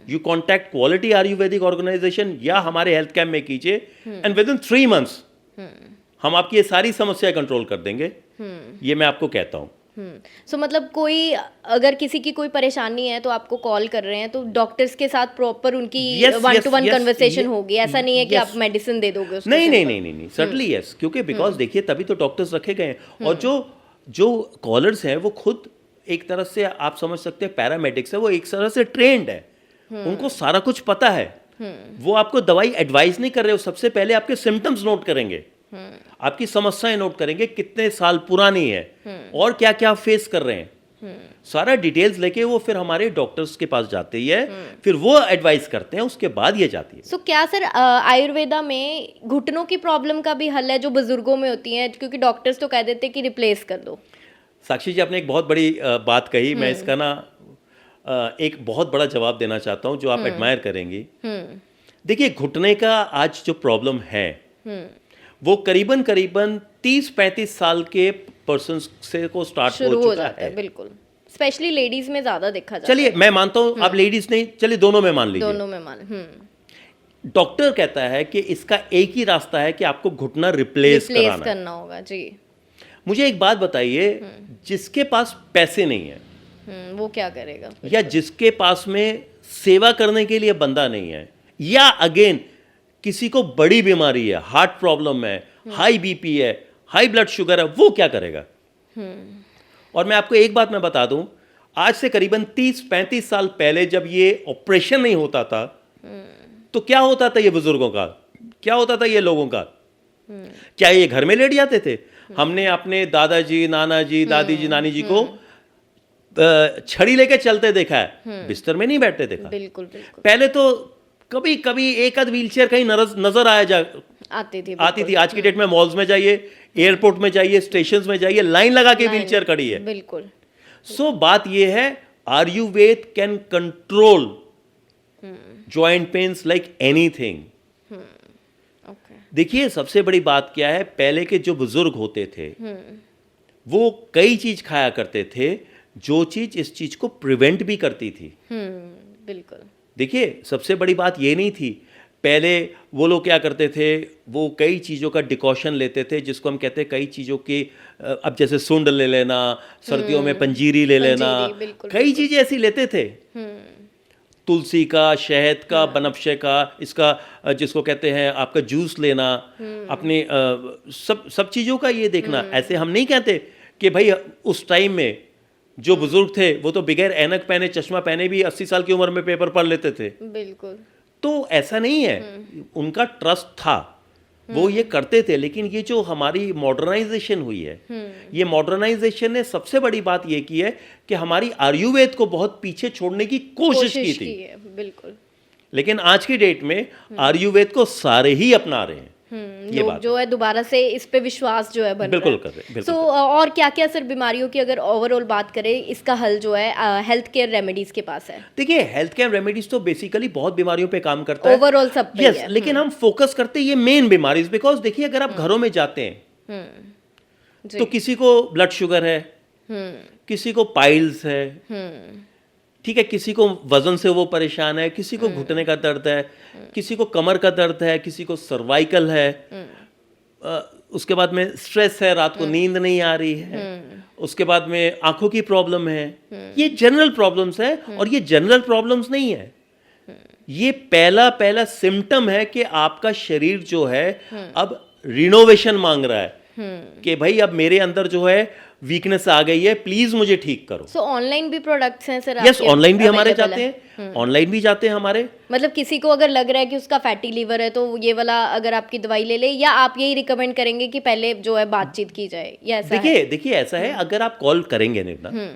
you contact quality ayurvedic organisation या हमारे हेल्थ कैंप में कीजिए, एंड विद इन 3 months हम आपकी ये सारी समस्या कंट्रोल कर देंगे, ये मैं आपको कहता हूं। सो मतलब कोई, अगर किसी की कोई परेशानी है तो आपको कॉल कर रहे हैं, तो डॉक्टर्स के साथ प्रॉपर उनकी 1-to-1 कन्वर्सेशन होगी, ऐसा नहीं है कि आप मेडिसिन दे दोगे उसको? नहीं, सर्टनली यस, क्योंकि बिकॉज देखिए तभी तो डॉक्टर्स रखे गए हैं, और जो कॉलर्स हैं वो खुद एक तरह से आप समझ सकते हैं पैरामेडिक्स है, वो एक तरह से ट्रेंड है, उनको सारा कुछ पता है, वो आपको दवाई एडवाइस नहीं कर रहे हो, सबसे पहले आपके सिम्टम्स नोट करेंगे, आपकी समस्याएं नोट करेंगे, कितने साल पुरानी है और क्या क्या फेस कर रहे हैं, सारा डिटेल्स लेके वो फिर हमारे डॉक्टर्स के पास जाते ही है, फिर वो एडवाइस करते हैं, उसके बाद ये जाती है। सो क्या सर आयुर्वेदा में घुटनों की प्रॉब्लम का भी हल है जो बुजुर्गों में होती है? क्योंकि डॉक्टर्स तो कह देते हैं कि रिप्लेस कर दो। साक्षी जी, आपने एक बहुत बड़ी बात कही, मैं इसका ना एक बहुत बड़ा जवाब देना चाहता हूं जो आप एडमायर करेंगी। देखिए, घुटने का आज जो प्रॉब्लम है वो करीबन 30-35 साल के पर्सन से को स्टार्ट हो चुका है। बिल्कुल, स्पेशली लेडीज में ज्यादा देखा जाता है। चलिए मैं मानता हूं, आप लेडीज नहीं, चलिए दोनों में मान लीजिए, दोनों में मान। डॉक्टर कहता है कि इसका एक ही रास्ता है कि आपको घुटना रिप्लेस करना होगा। जी, मुझे एक बात बताइए, जिसके पास पैसे नहीं है वो क्या करेगा? या जिसके पास में सेवा करने के लिए बंदा नहीं है, या अगेन किसी को बड़ी बीमारी है, हार्ट प्रॉब्लम है, हाई बीपी है, हाई ब्लड शुगर है, वो क्या करेगा? और मैं आपको एक बात मैं बता दूं, आज से करीबन 30-35 साल पहले जब ये ऑपरेशन नहीं होता था, तो क्या होता था ये बुजुर्गों का, क्या होता था ये लोगों का? क्या ये घर में लेट जाते थे? हमने अपने दादाजी, नाना जी, दादी जी, नानी जी को छड़ी लेके चलते देखा है, बिस्तर में नहीं बैठते देखा। बिल्कुल बिल्कुल पहले तो कभी कभी एक आध व्हीलचेयर कहीं नजर आती थी आती थी। आज की डेट में मॉल्स में जाइए, एयरपोर्ट में जाइए, स्टेशन में जाइए, लाइन लगा के व्हीलचेयर खड़ी है। बिल्कुल। सो बात यह है, Ayurveda can control joint pains like anything. Okay. देखिए सबसे बड़ी बात क्या है, पहले के जो बुजुर्ग होते थे वो कई चीज खाया करते थे जो चीज इस चीज को प्रिवेंट भी करती थी। बिल्कुल। देखिए सबसे बड़ी बात ये नहीं थी, पहले वो लोग क्या करते थे, वो कई चीज़ों का डिकॉशन लेते थे जिसको हम कहते हैं कई चीज़ों की, अब जैसे सुंड ले लेना, सर्दियों में पंजीरी ले लेना, बिल्कुल, कई चीज़ें ऐसी लेते थे, तुलसी का, शहद का, बनफशे का, इसका जिसको कहते हैं आपका जूस लेना, अपने सब चीज़ों का ये देखना। ऐसे हम नहीं कहते कि भाई उस टाइम में जो बुजुर्ग थे वो तो बगैर ऐनक पहने, चश्मा पहने भी 80 साल की उम्र में पेपर पढ़ लेते थे। बिल्कुल। तो ऐसा नहीं है, उनका ट्रस्ट था, वो ये करते थे। लेकिन ये जो हमारी मॉडर्नाइजेशन हुई है, ये मॉडर्नाइजेशन ने सबसे बड़ी बात ये की है कि हमारी आयुर्वेद को बहुत पीछे छोड़ने की कोशिश की थी। बिल्कुल। लेकिन आज की डेट में आयुर्वेद को सारे ही अपना रहे हैं। ये लोग बात जो है दोबारा से इस पे विश्वास जो है बन बिल्कुल रहा कर रहे हैं, है। बिल्कुल सो और क्या क्या सर बीमारियों की अगर ओवरऑल बात करें, इसका हल जो है हेल्थ केयर रेमेडीज के पास है? देखिए हेल्थ केयर रेमेडीज तो बेसिकली बहुत बीमारियों पे काम करता है, ओवरऑल सब पे यस, है। लेकिन हम फोकस करते हैं ये मेन बीमारीज। बिकॉज देखिए अगर आप घरों में जाते हैं जी। तो किसी को ब्लड शुगर है, किसी को पाइल्स है, ठीक है, किसी को वजन से वो परेशान है, किसी को घुटने का दर्द है, किसी को कमर का दर्द है, किसी को सर्वाइकल है, उसके बाद में स्ट्रेस है, रात को नींद नहीं आ रही है, उसके बाद में आंखों की प्रॉब्लम है। ये जनरल प्रॉब्लम्स है, और ये जनरल प्रॉब्लम्स नहीं है, ये पहला सिम्टम है कि आपका शरीर जो है अब रिनोवेशन मांग रहा है कि भाई अब मेरे अंदर जो है वीकनेस आ गई है, प्लीज मुझे ठीक करो। सो ऑनलाइन भी प्रोडक्ट्स हैं सर? यस, ऑनलाइन भी हमारे जाते हैं, ऑनलाइन भी जाते हैं हमारे। मतलब किसी को अगर लग रहा है कि उसका फैटी लीवर है तो ये वाला अगर आपकी दवाई ले ले, या आप यही रिकमेंड करेंगे कि पहले जो है बातचीत की जाए, या ऐसा है? देखिए ऐसा है, अगर आप कॉल करेंगे निर्णय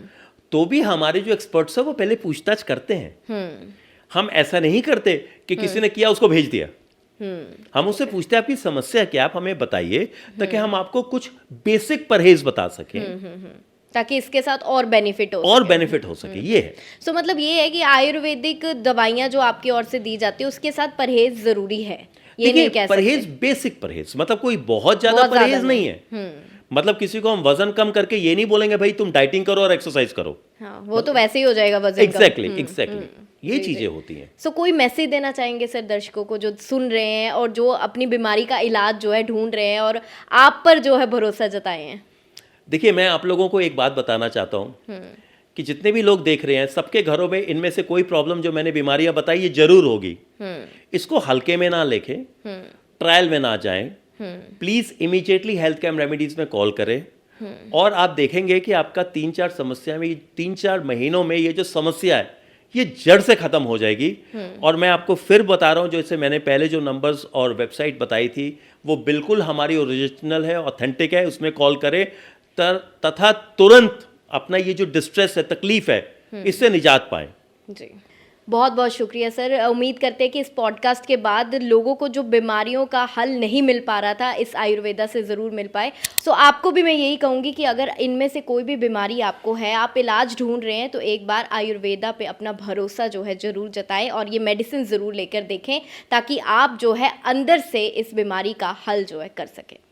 तो भी हमारे जो एक्सपर्ट्स है वो पहले पूछताछ करते हैं। हम ऐसा नहीं करते कि किसी ने किया उसको भेज दिया। हम उससे पूछते हैं आपकी समस्या क्या, आप हमें बताइए ताकि हम आपको कुछ बेसिक परहेज बता सकें, ताकि इसके साथ और बेनिफिट हो सके। ये है। सो मतलब ये है कि आयुर्वेदिक दवाइयाँ जो आपकी ओर से दी जाती है उसके साथ परहेज जरूरी है, ये नहीं कह सकते। परहेज, बेसिक परहेज, मतलब कोई बहुत ज्यादा परहेज नहीं है। मतलब किसी को हम वजन कम करके ये नहीं बोलेंगे भाई तुम डाइटिंग करो और एक्सरसाइज करो। हाँ, वो तो वैसे ही हो जाएगा वजन कम। एग्जैक्टली ये चीजें होती हैं। सो कोई मैसेज देना चाहेंगे सर दर्शकों को जो सुन रहे हैं और जो अपनी बीमारी का इलाज जो है ढूंढ रहे हैं और आप पर जो है भरोसा जताए हैं? देखिए मैं आप लोगों को एक बात बताना चाहता हूँ कि जितने भी लोग देख रहे हैं, सबके घरों में इनमें से कोई प्रॉब्लम जो मैंने बीमारियां बताई ये जरूर होगी। इसको हल्के में ना लेके, ट्रायल में ना जाएं, please immediately health care remedies में कॉल करें, और आप देखेंगे कि आपका 3-4 समस्या में, 3-4 महीनों में ये जो समस्या है ये जड़ से खत्म हो जाएगी। और मैं आपको फिर बता रहा हूँ, जैसे मैंने पहले जो नंबर्स और वेबसाइट बताई थी वो बिल्कुल हमारी ओरिजिनल है, ऑथेंटिक है, उसमें कॉल करें तथा तुरंत अपना ये जो डिस्ट्रेस है, तकलीफ है, इससे निजात पाएं। जी, बहुत बहुत शुक्रिया सर। उम्मीद करते हैं कि इस पॉडकास्ट के बाद लोगों को जो बीमारियों का हल नहीं मिल पा रहा था इस आयुर्वेदा से ज़रूर मिल पाए। सो आपको भी मैं यही कहूँगी कि अगर इनमें से कोई भी बीमारी आपको है, आप इलाज ढूंढ रहे हैं, तो एक बार आयुर्वेदा पे अपना भरोसा जो है ज़रूर जताएं और ये मेडिसिन ज़रूर लेकर देखें ताकि आप जो है अंदर से इस बीमारी का हल जो है कर सकें।